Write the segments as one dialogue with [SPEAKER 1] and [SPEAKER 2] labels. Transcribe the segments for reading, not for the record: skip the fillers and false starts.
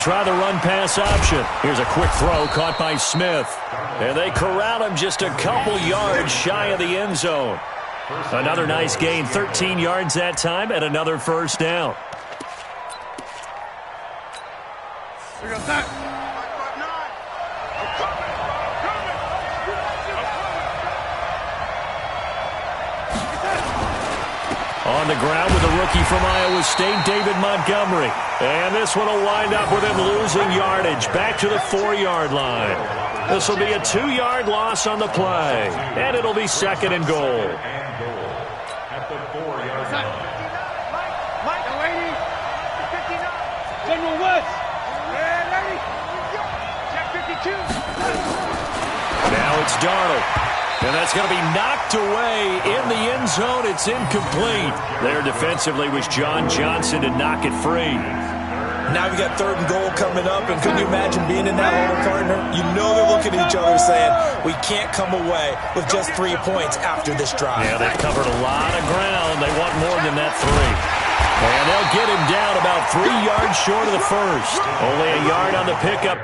[SPEAKER 1] Try the run-pass option. Here's a quick throw caught by Smith. And they corral him just a couple yards shy of the end zone. Another nice gain, 13 yards that time, and another first down. On the ground with a rookie from Iowa State, David Montgomery. And this one will wind up with him losing yardage back to the 4-yard line. This will be a 2-yard loss on the play. And it'll be second and goal. Now it's Darnold. And that's going to be knocked away in the end zone. It's incomplete. There defensively was John Johnson to knock it free.
[SPEAKER 2] Now we got 3rd and goal coming up, and couldn't you imagine being in that hole, partner? You know they're looking at each other saying, we can't come away with just 3 points after this drive.
[SPEAKER 1] Yeah, they've covered a lot of ground. They want more than that 3. And they'll get him down about 3 yards short of the first. Only a yard on the pickup.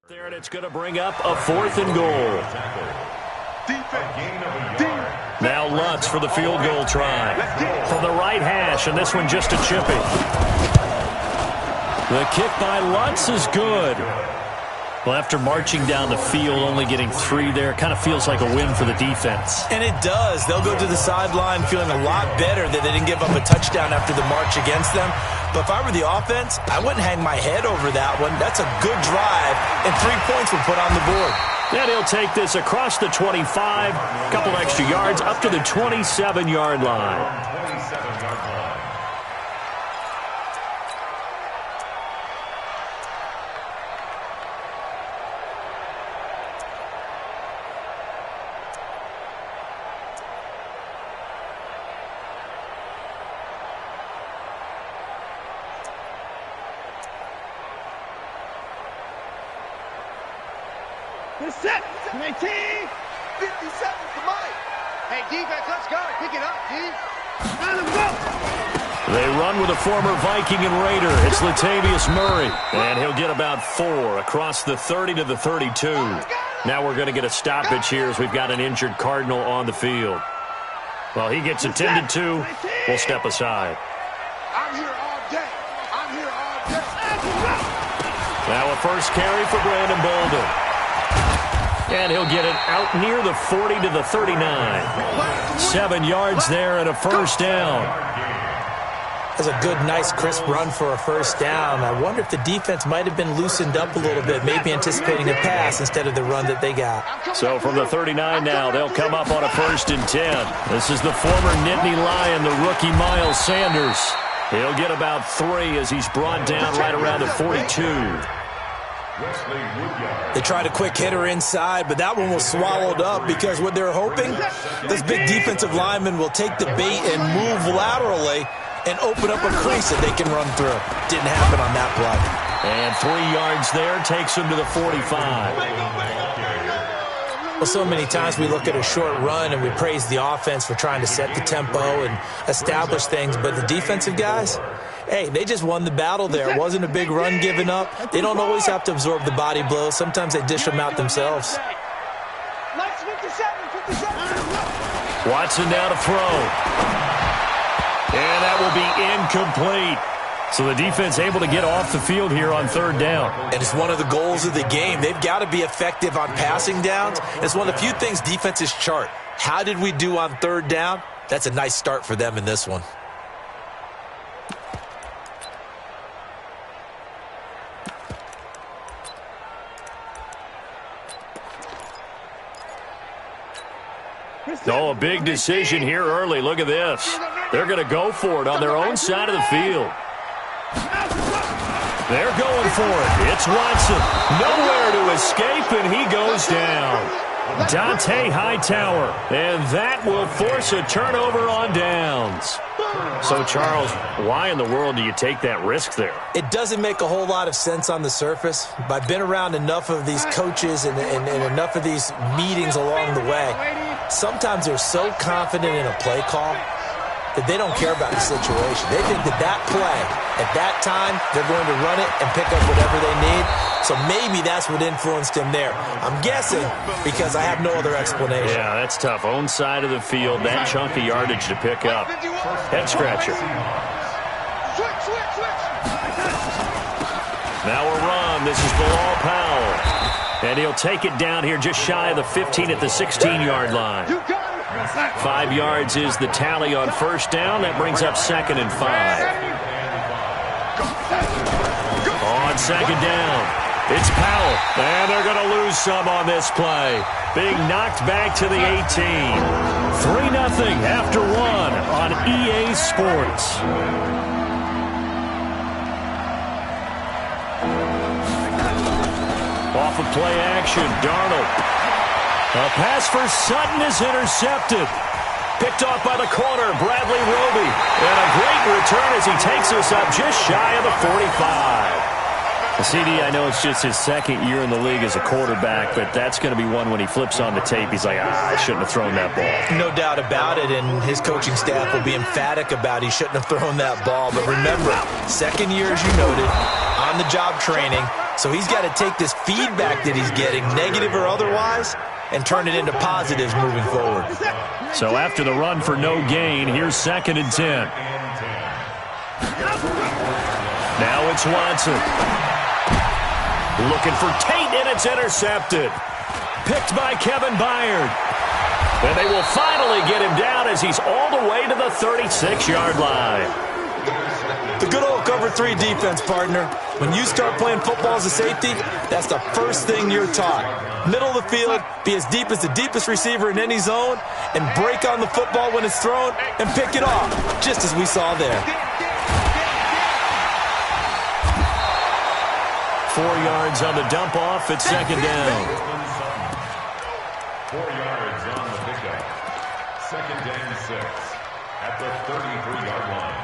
[SPEAKER 1] There, and it's going to bring up a 4th and goal. Now Lutz for the field goal try. From the right hash, and this one just a chippy. The kick by Lutz is good. Well, after marching down the field, only getting 3 there, kind of feels like a win for the defense.
[SPEAKER 2] And it does. They'll go to the sideline feeling a lot better that they didn't give up a touchdown after the march against them. But if I were the offense, I wouldn't hang my head over that one. That's a good drive, and 3 points were put on the board.
[SPEAKER 1] And he'll take this across the 25, a couple extra yards, up to the 27-yard line.
[SPEAKER 3] Set. 19. 57 for Mike. Hey, defense, let's go. Pick it up, D.
[SPEAKER 1] They run with a former Viking and Raider. It's Latavius Murray. And he'll get about 4 across the 30 to the 32. Now we're going to get a stoppage here as we've got an injured Cardinal on the field. Well, he gets attended to. We'll step aside.
[SPEAKER 3] I'm here all day. I'm here all day.
[SPEAKER 1] Now a first carry for Brandon Bolden. And he'll get it out near the 40 to the 39. 7 yards there and a first down.
[SPEAKER 2] That's a good, nice, crisp run for a first down. I wonder if the defense might have been loosened up a little bit, maybe anticipating a pass instead of the run that they got.
[SPEAKER 1] So from the 39 now, they'll come up on a 1st and 10. This is the former Nittany Lion, the rookie Miles Sanders. He'll get about 3 as he's brought down right around the 42.
[SPEAKER 2] They tried a quick hitter inside, but that one was swallowed up because what they're hoping, this big defensive lineman will take the bait and move laterally and open up a crease that they can run through. Didn't happen on that play.
[SPEAKER 1] And 3 yards there takes him to the 45.
[SPEAKER 2] Well, so many times we look at a short run and we praise the offense for trying to set the tempo and establish things, but the defensive guys, hey, they just won the battle there. It wasn't a big run given up. They don't always have to absorb the body blows. Sometimes they dish them out themselves.
[SPEAKER 1] Watson now to throw. And that will be incomplete. So the defense able to get off the field here on 3rd down.
[SPEAKER 2] And it's one of the goals of the game. They've got to be effective on passing downs. It's one of the few things defenses chart. How did we do on 3rd down? That's a nice start for them in this one.
[SPEAKER 1] Oh, a big decision here early. Look at this. They're going to go for it on their own side of the field. They're going for it. It's Watson. Nowhere to escape, and he goes down. Dante Hightower. And that will force a turnover on downs. So, Charles, why in the world do you take that risk there?
[SPEAKER 2] It doesn't make a whole lot of sense on the surface, but I've been around enough of these coaches and enough of these meetings along the way. Sometimes they're so confident in a play call that they don't care about the situation. They think that play, at that time, they're going to run it and pick up whatever they need. So maybe that's what influenced him there. I'm guessing because I have no other explanation.
[SPEAKER 1] Yeah, that's tough. Own side of the field, that chunk of yardage to pick up. Head scratcher. Now a run. This is Bilal Powell. And he'll take it down here just shy of the 15 at the 16-yard line. 5 yards is the tally on first down. That brings up 2nd and 5. On 2nd down, it's Powell. And they're going to lose some on this play. Being knocked back to the 18. 3-0 after 1 on EA Sports. Off of play action, Darnold. A pass for Sutton is intercepted. Picked off by the corner, Bradley Roby. And a great return as he takes us up just shy of the 45. CD, I know it's just his 2nd year in the league as a quarterback, but that's going to be one when he flips on the tape. He's like, I shouldn't have thrown that ball.
[SPEAKER 2] No doubt about it, and his coaching staff will be emphatic about he shouldn't have thrown that ball. But remember, 2nd year, as you noted, on-the-job training. So he's got to take this feedback that he's getting, negative or otherwise, and turn it into positives moving forward.
[SPEAKER 1] So after the run for no gain, here's 2nd and 10. Now it's Watson. Looking for Tate, and it's intercepted. Picked by Kevin Byard. And they will finally get him down as he's all the way to the 36-yard line.
[SPEAKER 2] The good old cover 3 defense, partner. When you start playing football as a safety, that's the first thing you're taught. Middle of the field, be as deep as the deepest receiver in any zone, and break on the football when it's thrown and pick it off, just as we saw there.
[SPEAKER 1] 4 yards on the dump off at 2nd down.
[SPEAKER 4] 4 yards on the pickup. 2nd and 6 at the 33-yard line.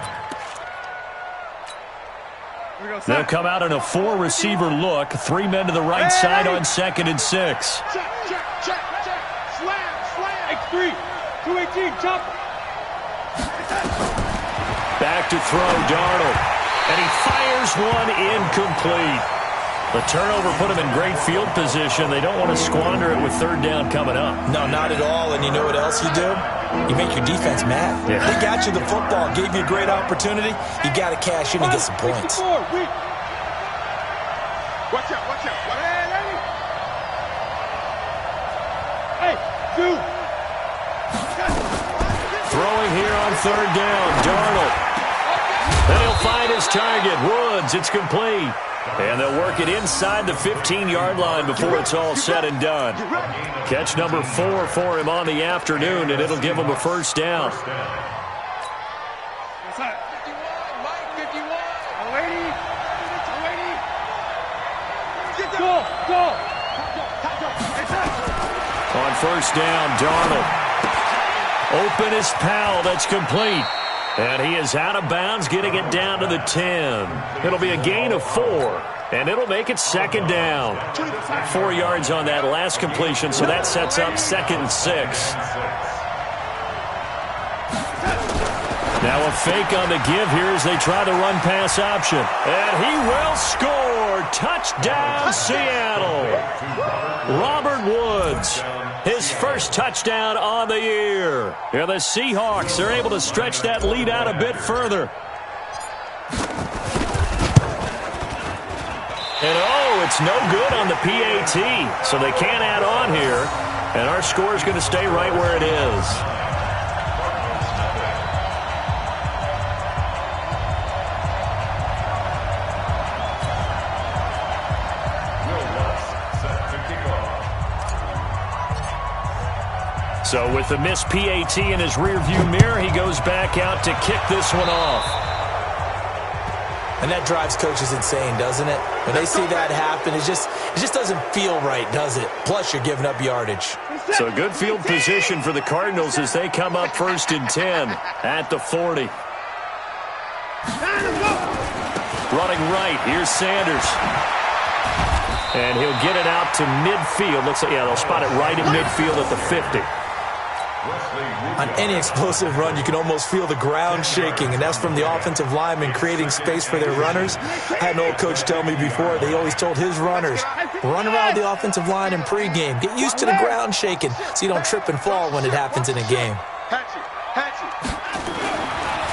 [SPEAKER 1] They'll come out in a 4-receiver look. 3 men to the right side on 2nd and 6.
[SPEAKER 3] Check. Slam. X3. 218, chop.
[SPEAKER 1] Back to throw, Darnold. And he fires one incomplete. The turnover put him in great field position. They don't want to squander it with 3rd down coming up.
[SPEAKER 2] No, not at all. And you know what else you do? You make your defense mad.
[SPEAKER 1] Yeah.
[SPEAKER 2] They got you the football, gave you a great opportunity. You got to cash in and get some points.
[SPEAKER 3] Watch out. Hey, dude.
[SPEAKER 1] Throwing here on 3rd down, Darnold. And he'll find his target, Woods. It's complete. And they'll work it inside the 15-yard line before it's all said and done. Catch number 4 for him on the afternoon, and it'll give him a 1st down.
[SPEAKER 3] Go.
[SPEAKER 1] On 1st down, Darnold. Open is Powell. That's complete. And he is out of bounds, getting it down to the 10. It'll be a gain of 4, and it'll make it 2nd down. 4 yards on that last completion, so that sets up 2nd and 6. Now a fake on the give here as they try the run-pass option. And he will score. Touchdown, Seattle. Robert Woods. His first touchdown on the year. And the Seahawks are able to stretch that lead out a bit further. And it's no good on the PAT. So they can't add on here. And our score is going to stay right where it is. So with the missed PAT in his rearview mirror, he goes back out to kick this one off.
[SPEAKER 2] And that drives coaches insane, doesn't it? When they see that happen, it just doesn't feel right, does it? Plus, you're giving up yardage.
[SPEAKER 1] So good field position for the Cardinals as they come up 1st and 10 at the 40. Running right, here's Sanders. And he'll get it out to midfield. Looks like, yeah, they'll spot it right at midfield at the 50.
[SPEAKER 2] On any explosive run, you can almost feel the ground shaking, and that's from the offensive linemen creating space for their runners. I had an old coach tell me before, they always told his runners, run around the offensive line in pregame. Get used to the ground shaking so you don't trip and fall when it happens in a game.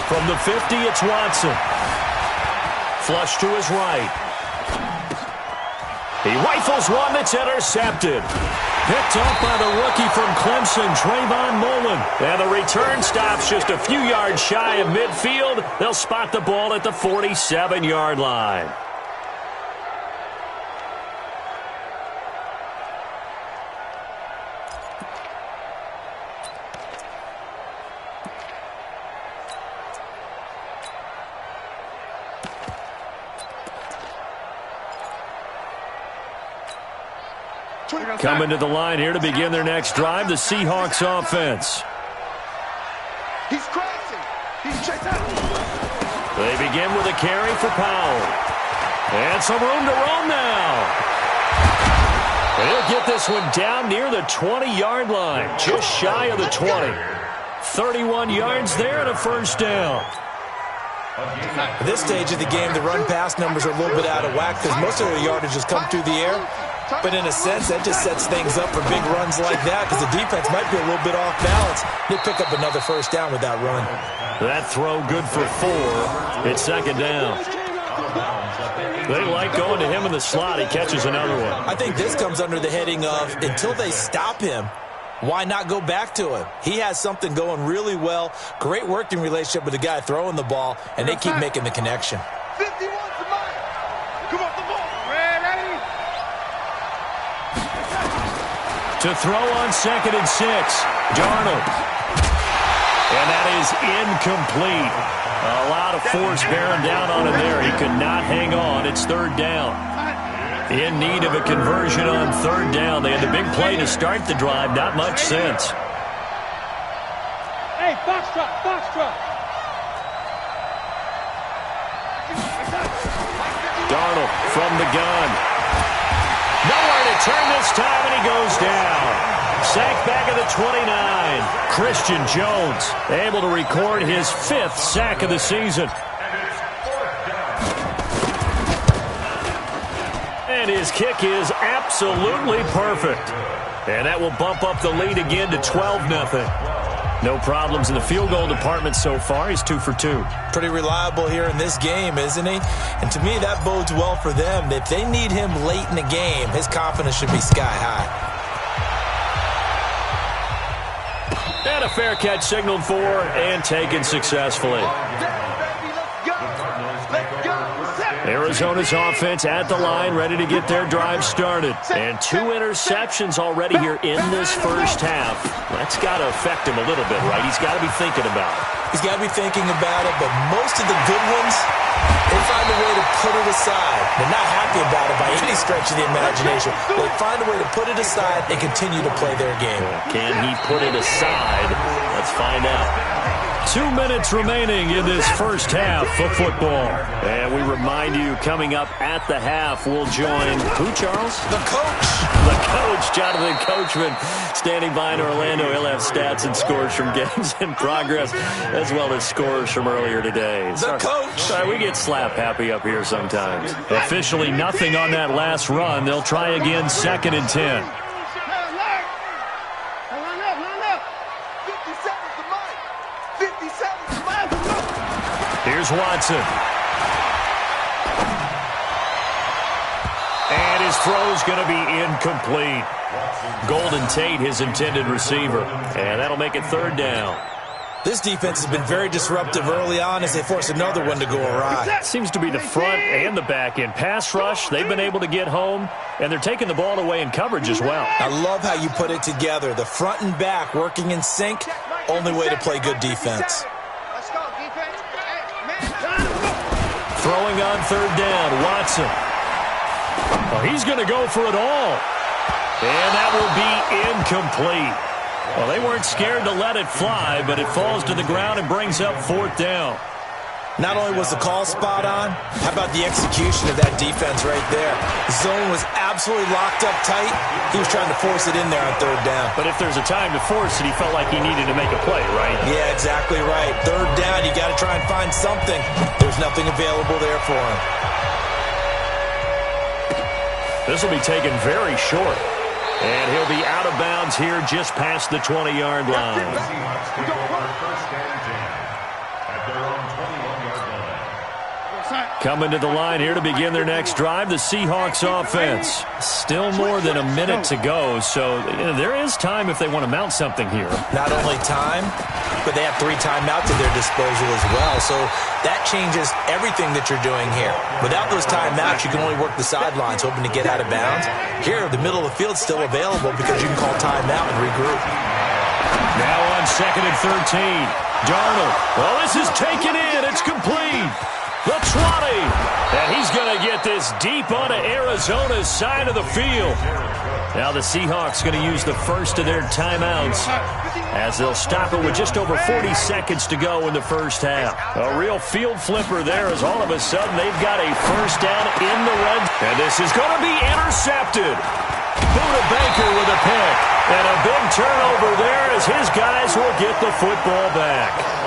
[SPEAKER 1] From the 50, it's Watson. Flush to his right. He rifles one that's intercepted. Picked up by the rookie from Clemson, Trayvon Mullen. And the return stops just a few yards shy of midfield. They'll spot the ball at the 47-yard line. Coming to the line here to begin their next drive, the Seahawks offense.
[SPEAKER 3] He's crazy. He's checked out.
[SPEAKER 1] They begin with a carry for Powell. And some room to roam now. They'll get this one down near the 20-yard line, just shy of the 20. 31 yards there and a first down.
[SPEAKER 2] At this stage of the game, the run-pass numbers are a little bit out of whack because most of their yardage has come through the air. But in a sense, that just sets things up for big runs like that because the defense might be a little bit off balance. They pick up another first down with that run.
[SPEAKER 1] That throw good for 4. It's second down. They like going to him in the slot. He catches another one.
[SPEAKER 2] I think this comes under the heading of until they stop him, why not go back to him? He has something going really well. Great working relationship with the guy throwing the ball, and they keep making the connection.
[SPEAKER 3] 51 to mine. Come off the ball. Ready?
[SPEAKER 1] To throw on 2nd and 6, Darnold. And that is incomplete. A lot of force bearing down on him there. He could not hang on. It's 3rd down. In need of a conversion on 3rd down. They had the big play to start the drive. Not much sense.
[SPEAKER 3] Hey, Foxtrot, Foxtrot.
[SPEAKER 1] Darnold from the gun. Nowhere to turn this time, and he goes down. Sacked back at the 29. Christian Jones able to record his 5th sack of the season. And his kick is absolutely perfect. And that will bump up the lead again to 12-0. No problems in the field goal department so far. He's 2 for 2.
[SPEAKER 2] Pretty reliable here in this game, isn't he? And to me, that bodes well for them. If they need him late in the game, his confidence should be sky high.
[SPEAKER 1] And a fair catch signaled for and taken successfully. Arizona's offense at the line, ready to get their drive started. And 2 interceptions already here in this first half. That's got to affect him a little bit, right? He's got to be thinking about it.
[SPEAKER 2] He's got to be thinking about it, but most of the good ones, they find a way to put it aside. They're not happy about it by any stretch of the imagination. They find a way to put it aside and continue to play their game.
[SPEAKER 1] Can he put it aside? Let's find out. 2 minutes remaining in this first half of football. And we remind you, coming up at the half, we'll join who, Charles?
[SPEAKER 2] The coach.
[SPEAKER 1] The coach, Jonathan Coachman, standing by in Orlando. He'll have stats and scores from games in progress, as well as scores from earlier today.
[SPEAKER 2] The coach.
[SPEAKER 1] Sorry, we get slap happy up here sometimes. Officially nothing on that last run. They'll try again, 2nd and 10. Here's Watson. And his throw's going to be incomplete. Golden Tate, his intended receiver. And that'll make it 3rd down.
[SPEAKER 2] This defense has been very disruptive early on as they force another one to go awry.
[SPEAKER 1] Seems to be the front and the back end. Pass rush, they've been able to get home, and they're taking the ball away in coverage as well.
[SPEAKER 2] I love how you put it together. The front and back working in sync, only way to play good defense.
[SPEAKER 1] Throwing on 3rd down, Watson. Well, he's going to go for it all. And that will be incomplete. Well, they weren't scared to let it fly, but it falls to the ground and brings up 4th down.
[SPEAKER 2] Not only was the call spot on, how about the execution of that defense right there? The zone was absolutely locked up tight. He was trying to force it in there on 3rd down.
[SPEAKER 1] But if there's a time to force it, he felt like he needed to make a play, right?
[SPEAKER 2] Yeah, exactly right. 3rd down, you got to try and find something. There's nothing available there for him.
[SPEAKER 1] This will be taken very short. And he'll be out of bounds here just past the 20-yard line.
[SPEAKER 4] Seahawks take over 1st and 10 at their own 21-yard line.
[SPEAKER 1] Coming to the line here to begin their next drive, the Seahawks offense. Still more than a minute to go, so there is time if they want to mount something here.
[SPEAKER 2] Not only time, but they have 3 timeouts at their disposal as well, so that changes everything that you're doing here. Without those timeouts, you can only work the sidelines, hoping to get out of bounds. Here, the middle of the field is still available because you can call timeout and regroup.
[SPEAKER 1] Now on 2nd and 13. Darnold. Well, this is taken in. It's complete. The 20. And he's going to get this deep onto Arizona's side of the field. Now the Seahawks going to use the first of their timeouts as they'll stop it with just over 40 seconds to go in the first half. A real field flipper there as all of a sudden they've got a first down in the red. And this is going to be intercepted. Buda Baker with a pick. And a big turnover there as his guys will get the football back.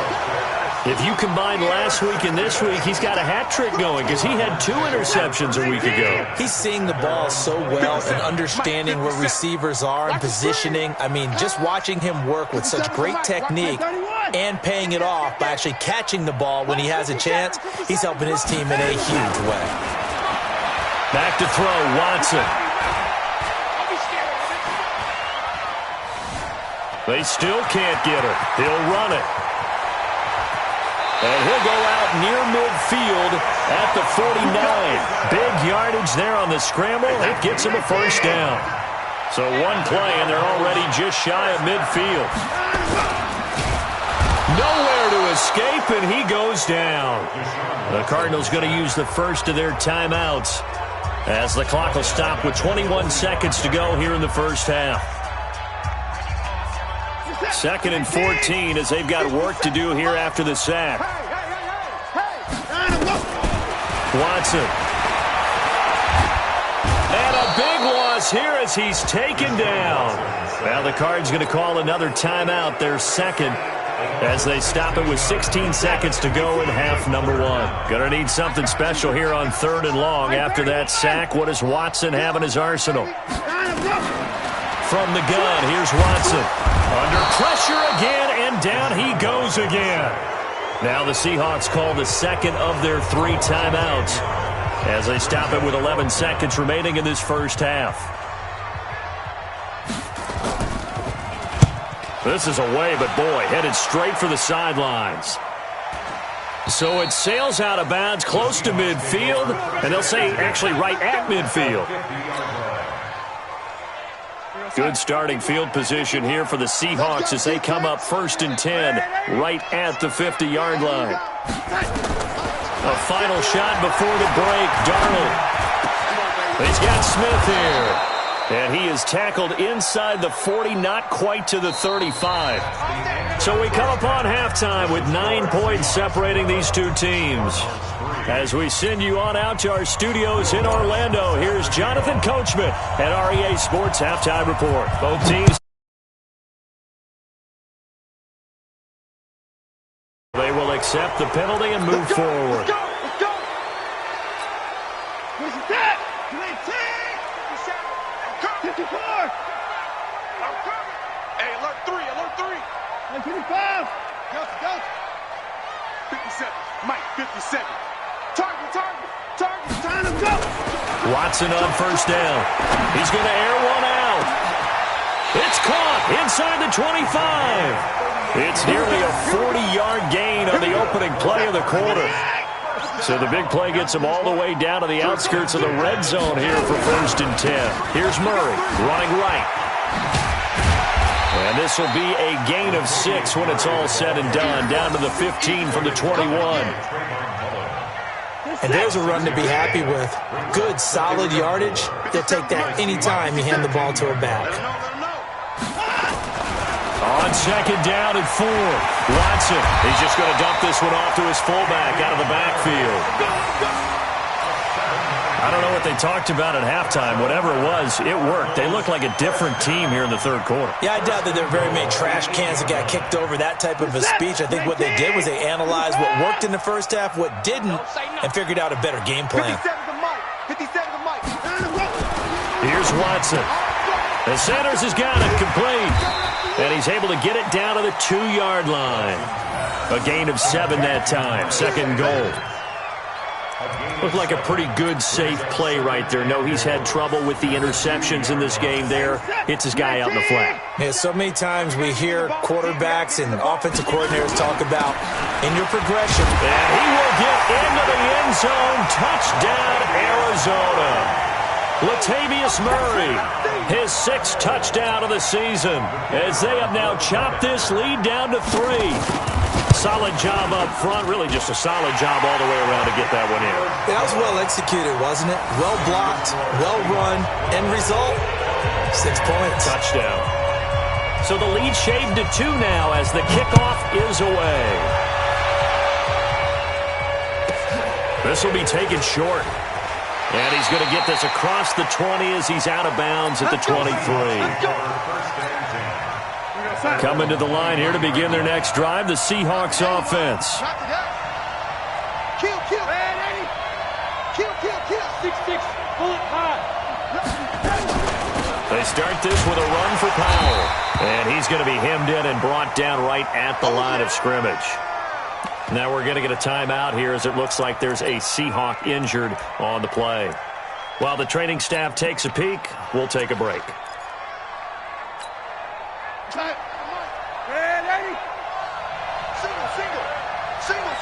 [SPEAKER 1] If you combine last week and this week, he's got a hat trick going because he had 2 interceptions a week ago.
[SPEAKER 2] He's seeing the ball so well and understanding where receivers are and positioning. I mean, just watching him work with such great technique and paying it off by actually catching the ball when he has a chance, he's helping his team in a huge way.
[SPEAKER 1] Back to throw, Watson. They still can't get her. He'll run it. And he'll go out near midfield at the 49. Big yardage there on the scramble. It gets him a first down. So one play, and they're already just shy of midfield. Nowhere to escape, and he goes down. The Cardinals going to use the first of their timeouts as the clock will stop with 21 seconds to go here in the first half. 2nd and 14 as they've got work to do here after the sack. Watson. And a big loss here as he's taken down. Now the Cards going to call another timeout, their second, as they stop it with 16 seconds to go in half number 1. Going to need something special here on 3rd and long after that sack. What does Watson have in his arsenal? From the gun, here's Watson. Under pressure again, and down he goes again. Now the Seahawks call the second of their 3 timeouts as they stop it with 11 seconds remaining in this first half. This is away, but boy, headed straight for the sidelines. So it sails out of bounds close to midfield, and they'll say actually right at midfield. Good starting field position here for the Seahawks as they come up 1st and 10 right at the 50-yard line. A final shot before the break. Darnold. He's got Smith here. And he is tackled inside the 40, not quite to the 35. So we come upon halftime with 9 points separating these two teams. As we send you on out to our studios in Orlando, here's Jonathan Coachman at REA Sports Halftime Report. Both teams, they will accept the penalty and move forward.
[SPEAKER 3] Let's go! Where's it at? 54! I'm coming! Hey, alert 3! 125! Go! 57, Mike, 57. Target! Time to go!
[SPEAKER 1] Watson on first down. He's going to air one out. It's caught inside the 25. It's nearly a 40-yard gain on the opening play of the quarter. So the big play gets him all the way down to the outskirts of the red zone here for 1st and 10. Here's Murray running right. And this will be a gain of 6 when it's all said and done. Down to the 15 from the 21.
[SPEAKER 2] And there's a run to be happy with. Good, solid yardage. They'll take that anytime you hand the ball to a back.
[SPEAKER 1] On second down and 4, Watson. He's just going to dump this one off to his fullback out of the backfield. I don't know what they talked about at halftime. Whatever it was, it worked. They look like a different team here in the third quarter.
[SPEAKER 2] Yeah, I doubt that there are very many trash cans that got kicked over, that type of a speech. I think what they did was they analyzed what worked in the first half, what didn't, and figured out a better game plan.
[SPEAKER 1] Here's Watson. The Sanders has got it complete. And he's able to get it down to the 2-yard line. A gain of 7 that time. Second goal. Looked like a pretty good, safe play right there. No, he's had trouble with the interceptions in this game there. Hits his guy out in the flat.
[SPEAKER 2] Yeah, so many times we hear quarterbacks and offensive coordinators talk about in your progression.
[SPEAKER 1] And he will get into the end zone. Touchdown, Arizona. Latavius Murray, his 6th touchdown of the season, as they have now chopped this lead down to 3. Solid job up front, really just a solid job all the way around to get that one in.
[SPEAKER 2] That was well executed, wasn't it? Well blocked, well run, end result, 6 points.
[SPEAKER 1] Touchdown. So the lead shaved to 2 now as the kickoff is away. This will be taken short. And he's going to get this across the 20 as he's out of bounds at the 23. Coming to the line here to begin their next drive, the Seahawks offense.
[SPEAKER 3] Kill. Kill. 6-6. Bullet high.
[SPEAKER 1] They start this with a run for Powell. And he's going to be hemmed in and brought down right at the line of scrimmage. Now we're going to get a timeout here as it looks like there's a Seahawk injured on the play. While the training staff takes a peek, we'll take a break.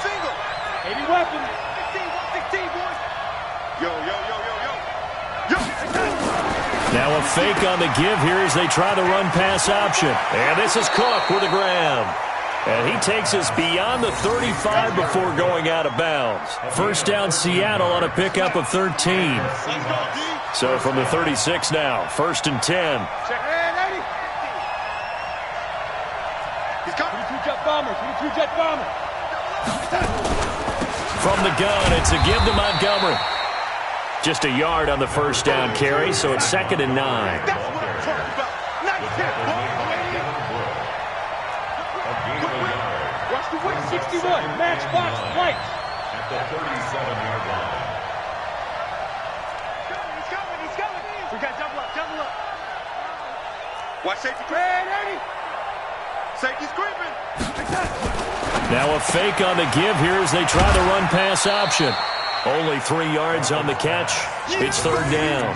[SPEAKER 3] Single. Heavy weapon. 116, boys. Yo.
[SPEAKER 1] Now a fake on the give here as they try the run-pass option. And this is Cook with the ground. And he takes us beyond the 35 before going out of bounds. First down, Seattle on a pickup of 13. So from the 36 now, 1st and 10.
[SPEAKER 3] He's coming. 22 jet bomber.
[SPEAKER 1] From the gun, it's a give to Montgomery. Just a yard on the first down carry, so it's 2nd and 9.
[SPEAKER 3] That's what I'm talking about. Watch the win. 61. Matchbox right.
[SPEAKER 4] At the 37-yard line.
[SPEAKER 3] He's coming. We got double up. Watch safety creeping. Safety's creeping.
[SPEAKER 1] Now a fake on the give here as they try the run-pass option. Only 3 yards on the catch. It's 3rd down.